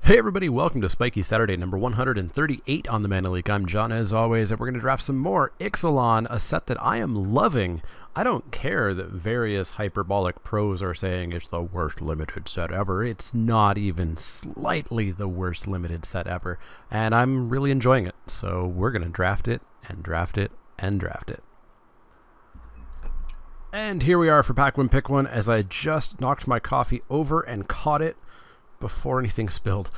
Hey everybody, welcome to Spikey Saturday number 138 on the Mana Leek. I'm John as always, and we're going to draft some more Ixalan, a set that I am loving. I don't care that various hyperbolic pros are saying it's the worst limited set ever. It's not even slightly the worst limited set ever, and I'm really enjoying it. So we're going to draft it, and draft it, and draft it. And here we are for Pack One Pick One, as I just knocked my coffee over and caught it before anything spilled.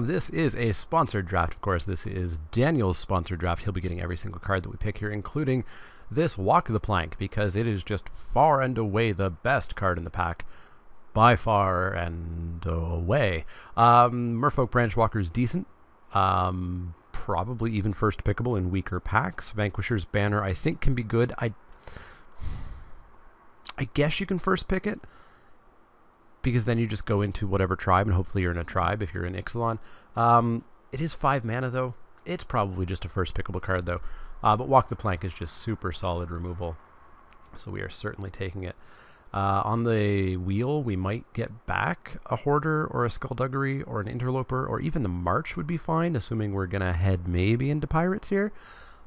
This is a sponsored draft, of course. This is Daniel's sponsored draft. He'll be getting every single card that we pick here, including this Walk the Plank, because it is just far and away the best card in the pack. By far and away. Merfolk Branch Walker is decent. Probably even first pickable in weaker packs. Vanquisher's Banner, I think, can be good. I guess you can first pick it, because then you just go into whatever tribe, and hopefully you're in a tribe if you're in Ixalan. It is 5 mana, though. It's probably just a first pickable card, though. But Walk the Plank is just super solid removal, so we are certainly taking it. On the wheel, we might get back a Hoarder or a Skullduggery or an Interloper, or even the March would be fine, assuming we're going to head maybe into Pirates here.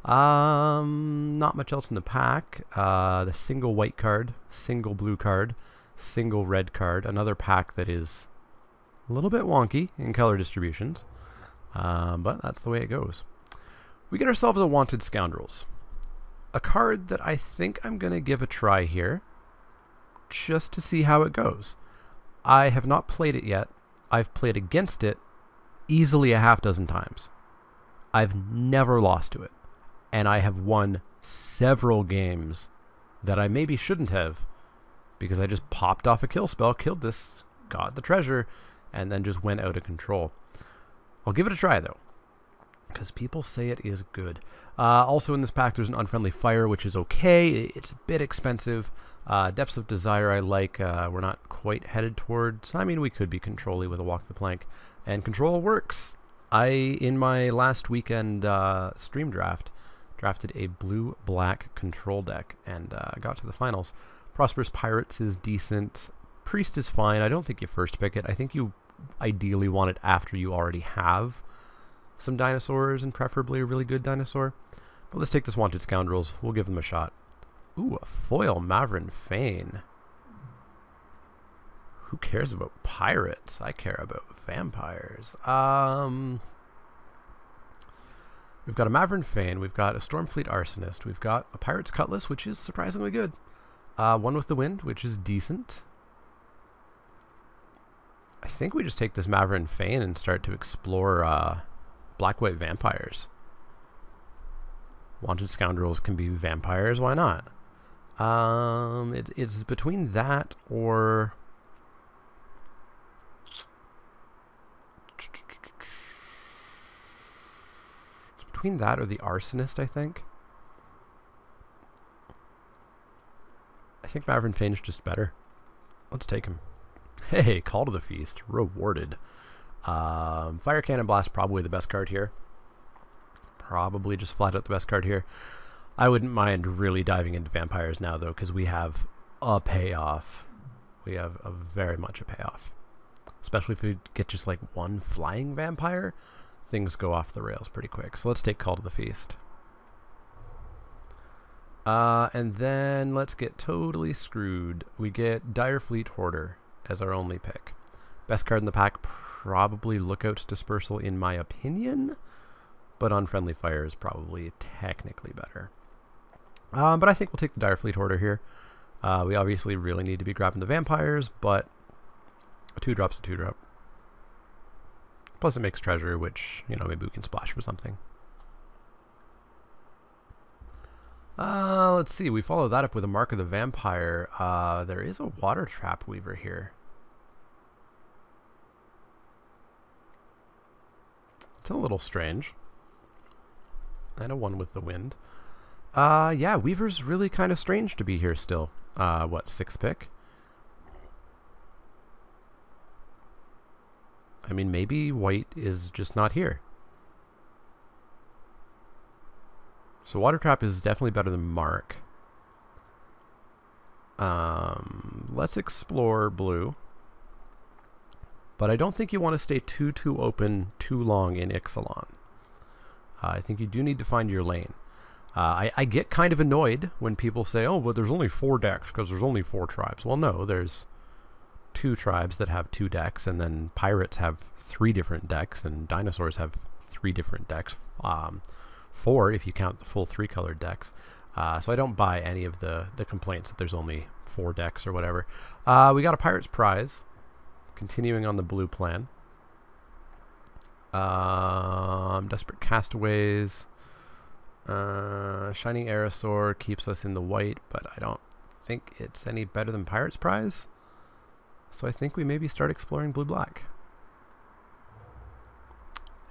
Not much else in the pack. The single white card, single blue card, single red card, another pack that is a little bit wonky in color distributions, but that's the way it goes. We get ourselves a Wanted Scoundrels, a card that I think I'm going to give a try here, just to see how it goes. I have not played it yet. I've played against it easily a half dozen times. I've never lost to it, and I have won several games that I maybe shouldn't have, because I just popped off a kill spell, killed this, got the treasure, and then just went out of control. I'll give it a try, though, because people say it is good. Also in this pack, there's an Unfriendly Fire, which is okay. It's a bit expensive. Depths of Desire I like. We're not quite headed towards... I mean, we could be Control-y with a Walk the Plank. And Control works. In my last weekend stream draft, drafted a blue-black Control deck, and got to the finals. Prosperous Pirates is decent. Priest is fine. I don't think you first pick it. I think you ideally want it after you already have some dinosaurs, and preferably a really good dinosaur. But let's take this Wanted Scoundrels. We'll give them a shot. Ooh, a foil Mavrin Fane. Who cares about pirates? I care about vampires. We've got a Mavrin Fane. We've got a Stormfleet Arsonist. We've got a Pirate's Cutlass, which is surprisingly good. One with the Wind, which is decent. I think we just take this Mavrin Fane and start to explore black-white vampires. Wanted Scoundrels can be vampires, why not? It's between that or... It's between that or the Arsonist, I think. I think Mavrin Fane's just better. Let's take him. Hey, Call to the Feast. Rewarded. Fire Cannon Blast, probably the best card here. Probably just flat out the best card here. I wouldn't mind really diving into vampires now, though, because we have a payoff. We have very much a payoff. Especially if we get just like one flying vampire, things go off the rails pretty quick. So let's take Call to the Feast. And then let's get totally screwed. We get Direfleet Hoarder as our only pick. Best card in the pack, probably Lookout Dispersal in my opinion, but Unfriendly Fire is probably technically better. But I think we'll take the Direfleet Hoarder here. We obviously really need to be grabbing the vampires, but a 2-drop's a 2-drop. Plus it makes treasure, which, you know, maybe we can splash for something. Let's see, we follow that up with a Mark of the Vampire. There is a Water Trap Weaver here. It's a little strange. And a one with the Wind. Yeah, Weaver's really kind of strange to be here still. What, 6th pick? I mean, maybe white is just not here. So Water Trap is definitely better than Mark. Let's explore blue. but I don't think you want to stay too open too long in Ixalan. I think you do need to find your lane. I get kind of annoyed when people say, oh, but there's only 4 decks because there's only 4 tribes. Well, no, there's 2 tribes that have 2 decks, and then pirates have 3 different decks, and dinosaurs have 3 different decks. 4 if you count the full 3-colored decks. So I don't buy any of the complaints that there's only 4 decks or whatever. We got a Pirate's Prize, continuing on the blue plan. Desperate Castaways. Shining Aerosaur keeps us in the white, but I don't think it's any better than Pirate's Prize. So I think we maybe start exploring blue-black.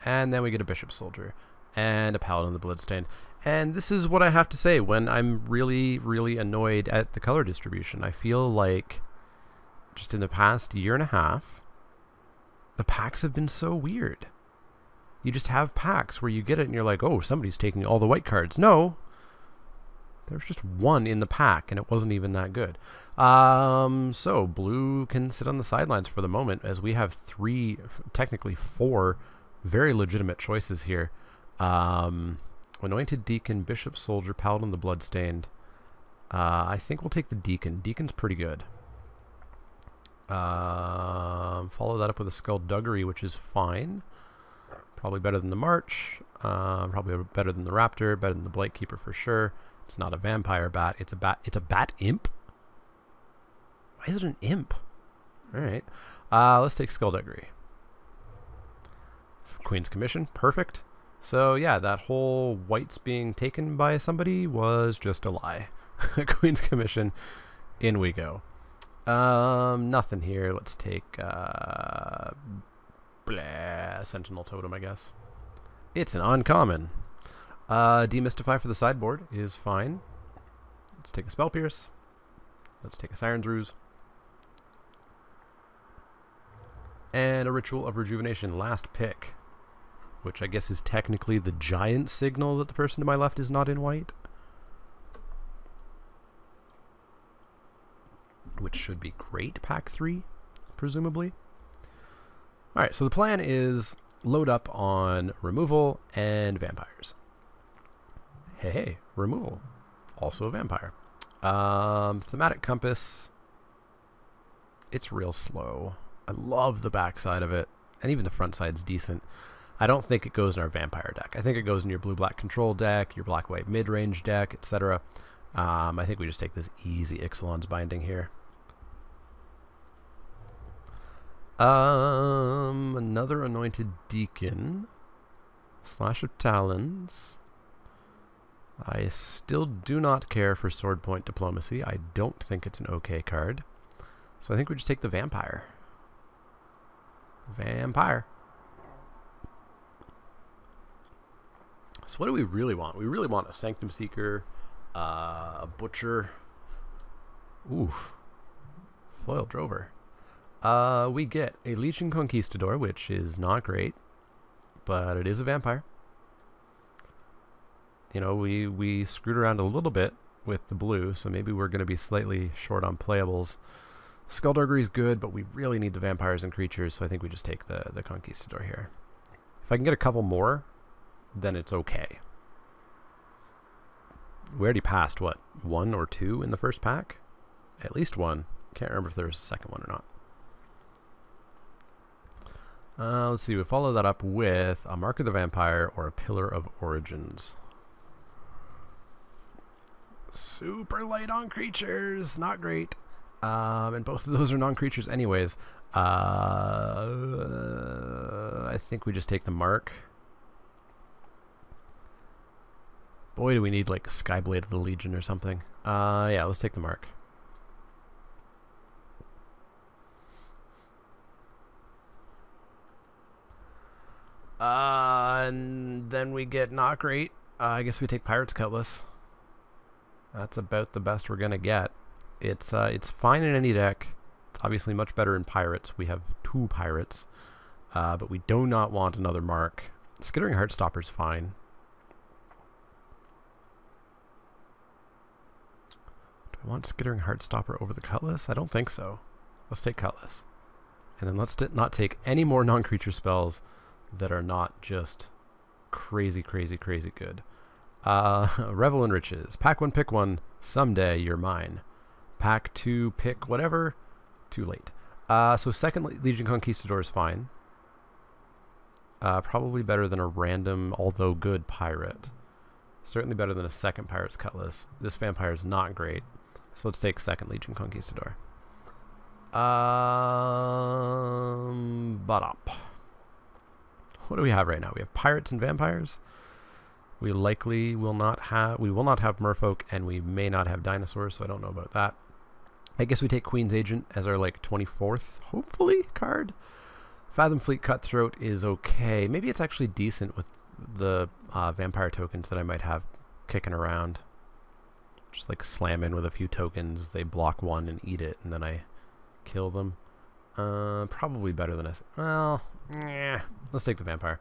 And then we get a Bishop Soldier and a Paladin of the Bloodstained. And this is what I have to say when I'm really, really annoyed at the color distribution. I feel like just in the past year and a half, the packs have been so weird. You just have packs where you get it and you're like, oh, somebody's taking all the white cards. No, there's just 1 in the pack and it wasn't even that good. So blue can sit on the sidelines for the moment as we have 3, technically 4 very legitimate choices here. Anointed Deacon, Bishop Soldier, Paladin the Bloodstained. I think we'll take the Deacon. Deacon's pretty good. Follow that up with a Skullduggery, which is fine. Probably better than the March. Probably better than the Raptor. Better than the Blightkeeper for sure. It's not a vampire bat. It's a bat. It's a bat imp? Why is it an imp? Alright. Let's take Skullduggery. Queen's Commission. Perfect. So yeah, that whole whites being taken by somebody was just a lie. Queen's Commission, in we go. Nothing here. Let's take Sentinel Totem, I guess. It's an uncommon. Demystify for the sideboard is fine. Let's take a Spell Pierce. Let's take a Siren's Ruse. And a Ritual of Rejuvenation, last pick. Which I guess is technically the giant signal that the person to my left is not in white. Which should be great, pack 3, presumably. Alright, so the plan is load up on removal and vampires. Hey, removal. Also a vampire. Thematic Compass. It's real slow. I love the backside of it. And even the front side's decent. I don't think it goes in our vampire deck. I think it goes in your blue-black control deck, your black-white mid-range deck, etc. I think we just take this easy Ixalan's Binding here. Another Anointed Deacon. Slash of Talons. I still do not care for Sword Point Diplomacy. I don't think it's an okay card. So I think we just take the Vampire. Vampire. So what do we really want? We really want a Sanctum Seeker, a Butcher. Oof. Foil Drover. We get a Legion Conquistador, which is not great, but it is a vampire. You know, we screwed around a little bit with the blue, so maybe we're going to be slightly short on playables. Skullduggery is good, but we really need the vampires and creatures, so I think we just take the Conquistador here. If I can get a couple more, then it's okay. We already passed, what, 1 or 2 in the first pack? At least 1. Can't remember if there was a second one or not. Let's see, we follow that up with a Mark of the Vampire or a Pillar of Origins. Super light on creatures, not great. And both of those are non-creatures anyways. I think we just take the Mark. Boy, do we need like Skyblade of the Legion or something. Yeah, let's take the Mark. And then we get not great. I guess we take Pirate's Cutlass. That's about the best we're gonna get. It's fine in any deck. It's obviously much better in Pirates. We have 2 Pirates, but we do not want another Mark. Skittering Heartstopper's fine. Do I want Skittering Heartstopper over the Cutlass? I don't think so. Let's take Cutlass. And then let's not take any more non-creature spells that are not just crazy, crazy, crazy good. Revel in Riches. Pack 1, pick 1. Someday you're mine. Pack 2, pick whatever. Too late. So second Legion Conquistador is fine. Probably better than a random, although good, pirate. Certainly better than a second Pirate's Cutlass. This vampire is not great. So let's take second Legion Conquistador. But up. What do we have right now? We have pirates and vampires. We likely will not have merfolk, and we may not have dinosaurs, so I don't know about that. I guess we take Queen's Agent as our like 24th, hopefully, card. Fathom Fleet Cutthroat is okay. Maybe it's actually decent with the vampire tokens that I might have kicking around. Just like slam in with a few tokens, they block one and eat it, and then I kill them. Probably better than us. Well, yeah. Let's take the vampire.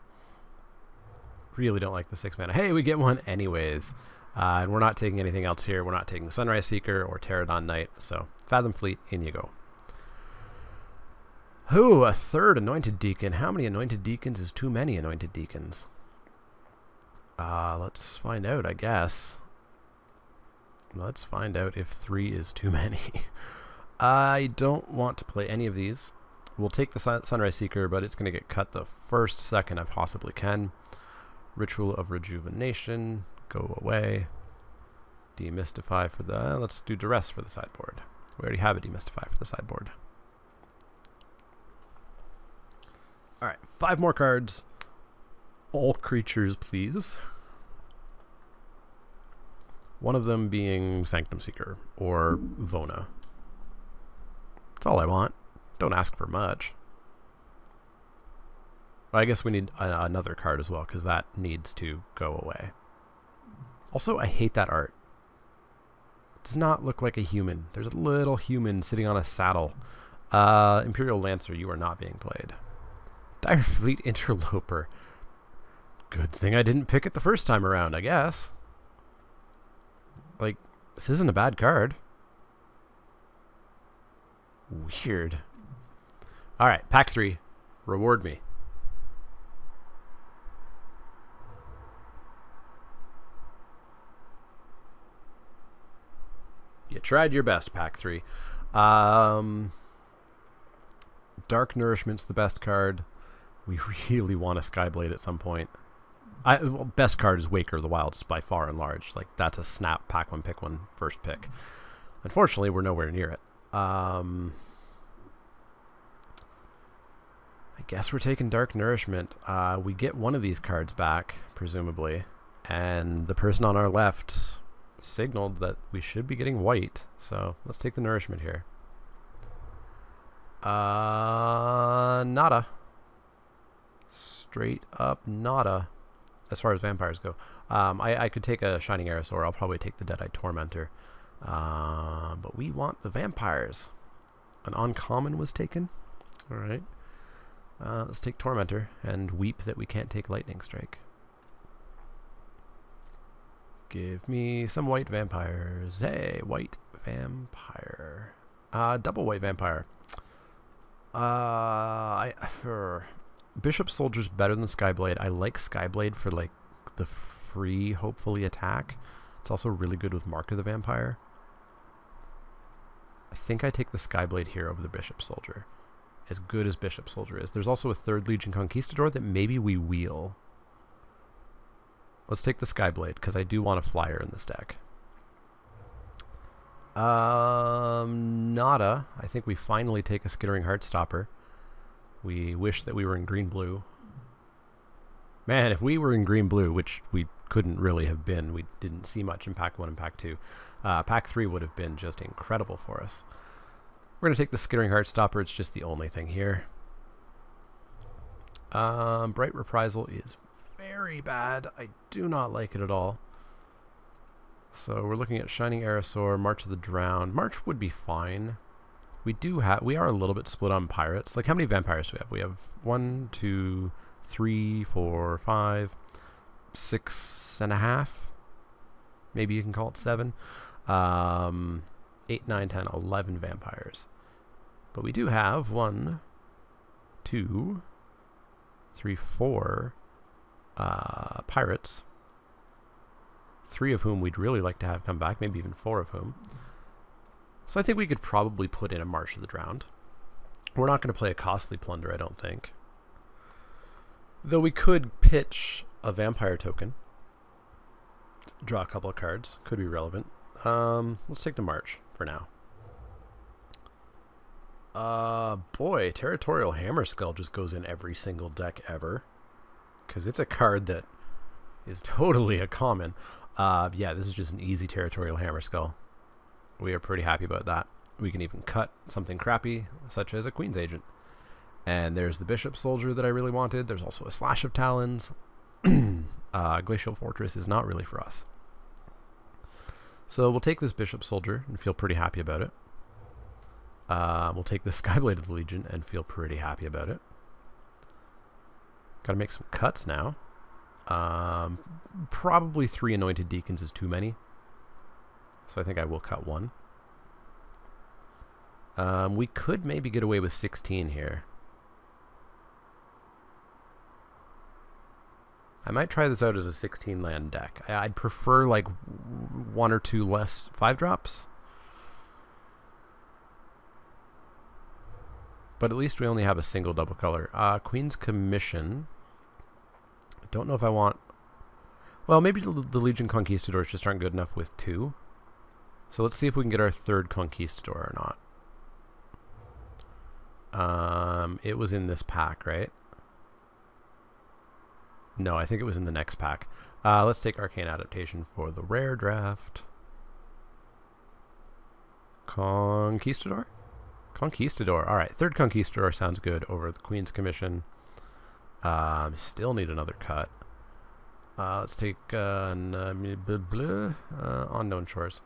Really don't like the 6 mana. Hey, we get one anyways. And we're not taking anything else here. We're not taking the Sunrise Seeker or Pterodon Knight. So, Fathom Fleet, in you go. Ooh, a third Anointed Deacon. How many Anointed Deacons is too many Anointed Deacons? Let's find out, I guess. Let's find out if 3 is too many. I don't want to play any of these. We'll take the Sunrise Seeker, but it's going to get cut the first second I possibly can. Ritual of Rejuvenation. Go away. Demystify for the... let's do Duress for the sideboard. We already have a Demystify for the sideboard. Alright, 5 more cards. All creatures, please. One of them being Sanctum Seeker or Vona. That's all I want. Don't ask for much. Well, I guess we need another card as well, because that needs to go away. Also, I hate that art. It does not look like a human. There's a little human sitting on a saddle. Imperial Lancer, you are not being played. Dire Fleet Interloper. Good thing I didn't pick it the first time around, I guess. Like, this isn't a bad card. Weird. Alright, pack 3. Reward me. You tried your best, pack 3. Dark Nourishment's the best card. We really want a Skyblade at some point. Well, best card is Waker of the Wilds by far and large. Like, that's a snap, pack 1, pick 1, first pick. Unfortunately, we're nowhere near it. I guess we're taking Dark Nourishment. We get one of these cards back, presumably, and the person on our left signaled that we should be getting white, so let's take the Nourishment here. Nada. Straight up nada, as far as vampires go. I could take a Shining Aerosaur. I'll probably take the Dead-Eyed Tormentor. But we want the vampires. An uncommon was taken. Alright. Let's take Tormentor and weep that we can't take Lightning Strike. Give me some white vampires. Hey, white vampire. Double white vampire. Bishop Soldier's better than Skyblade. I like Skyblade for like the free, hopefully, attack. It's also really good with Mark of the Vampire. I think I take the Skyblade here over the Bishop Soldier. As good as Bishop Soldier is. There's also a 3rd Legion Conquistador that maybe we wheel. Let's take the Skyblade, because I do want a flyer in this deck. Nada. I think we finally take a Skittering Heartstopper. We wish that we were in green-blue. Man, if we were in green-blue, which we couldn't really have been, we didn't see much in Pack 1 and Pack 2. Pack 3 would have been just incredible for us. We're going to take the Skittering Heartstopper. It's just the only thing here. Bright Reprisal is very bad. I do not like it at all. So we're looking at Shining Aerosaur, March of the Drowned. March would be fine. We are a little bit split on pirates. Like, how many vampires do we have? We have 1, 2, 3, 4, 5, 6.5. Maybe you can call it 7. 8, 9, 10, 11 vampires. But we do have 1, 2, 3, 4 pirates, 3 of whom we'd really like to have come back, maybe even 4 of whom. So I think we could probably put in a Marsh of the Drowned. We're not going to play a costly plunder, I don't think. Though we could pitch a vampire token. Draw a couple of cards. Could be relevant. Let's take the March for now. Boy, Territorial Hammerskull just goes in every single deck ever. Because it's a card that is totally a common. Yeah, this is just an easy Territorial Hammerskull. We are pretty happy about that. We can even cut something crappy, such as a Queen's Agent. And there's the Bishop Soldier that I really wanted. There's also a Slash of Talons. Glacial Fortress is not really for us. So we'll take this Bishop Soldier and feel pretty happy about it. We'll take the Skyblade of the Legion and feel pretty happy about it. Gotta make some cuts now. Probably 3 Anointed Deacons is too many. So I think I will cut 1. We could maybe get away with 16 here. I might try this out as a 16 land deck. I'd prefer like 1 or 2 less 5-drops. But at least we only have a single double color. Queen's Commission. I don't know if I want... Well, maybe the Legion Conquistadors just aren't good enough with 2. So let's see if we can get our 3rd Conquistador or not. It was in this pack, right? No, I think it was in the next pack. Let's take Arcane Adaptation for the rare draft. Conquistador? Conquistador. Alright, 3rd Conquistador sounds good over the Queen's Commission. Still need another cut. Let's take Unknown Shores.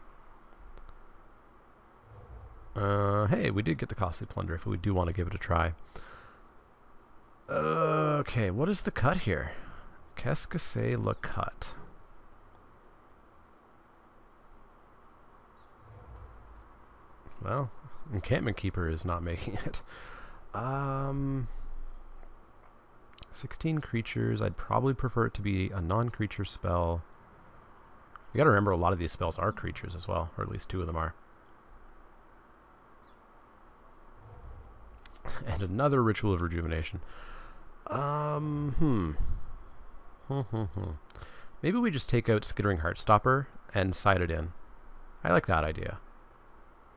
Hey, we did get the Costly Plunder if we do want to give it a try. Okay, what is the cut here? Qu'est-ce que c'est le cut? Well, Encampment Keeper is not making it. 16 creatures. I'd probably prefer it to be a non-creature spell. You gotta remember a lot of these spells are creatures as well, or at least 2 of them are. And another Ritual of Rejuvenation. Maybe we just take out Skittering Heartstopper and side it in. I like that idea.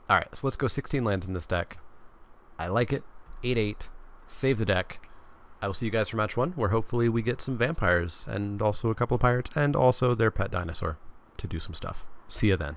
Alright, so let's go 16 lands in this deck. I like it. 8/8. Save the deck. I will see you guys for match 1, where hopefully we get some vampires, and also a couple of pirates, and also their pet dinosaur to do some stuff. See ya then.